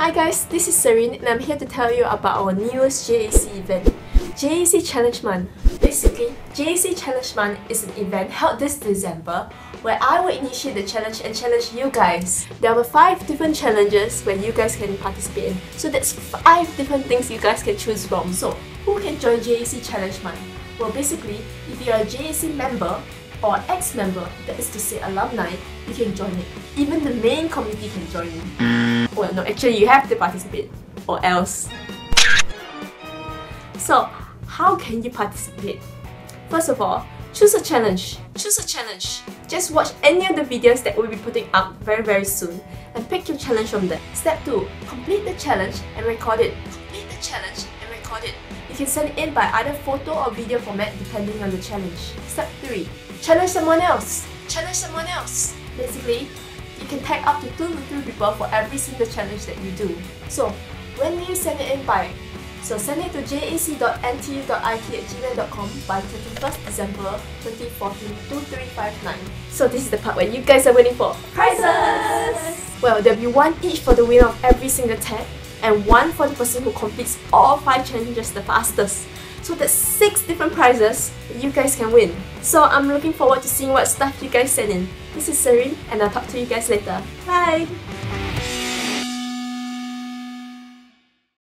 Hi guys, this is Serene and I'm here to tell you about our newest JAC event, JAC Challenge Month. Basically, JAC Challenge Month is an event held this December where I will initiate the challenge and challenge you guys. There are 5 different challenges where you guys can participate in. So that's 5 different things you guys can choose from. So who can join JAC Challenge Month? Well, basically, if you're a JAC member or ex-member, that is to say alumni, you can join it. Even the main committee can join it. Well, no, actually you have to participate, or else. So, how can you participate? First of all, choose a challenge. Choose a challenge. Just watch any of the videos that we'll be putting up very soon and pick your challenge from there. Step 2. Complete the challenge and record it. Complete the challenge and record it. You can send it in by either photo or video format depending on the challenge. Step 3. Challenge someone else. Challenge someone else. Basically, you can tag up to 2 to 3 people for every single challenge that you do. So, when will you send it in by? So send it to jac.ntu.it@gmail.com by 31st December 2014 2359. So this is the part where you guys are waiting for prizes! Well, there'll be 1 each for the winner of every single tag and 1 for the person who completes all 5 challenges the fastest. So that's 6 different prizes that you guys can win. So I'm looking forward to seeing what stuff you guys send in. This is Serene and I'll talk to you guys later. Bye!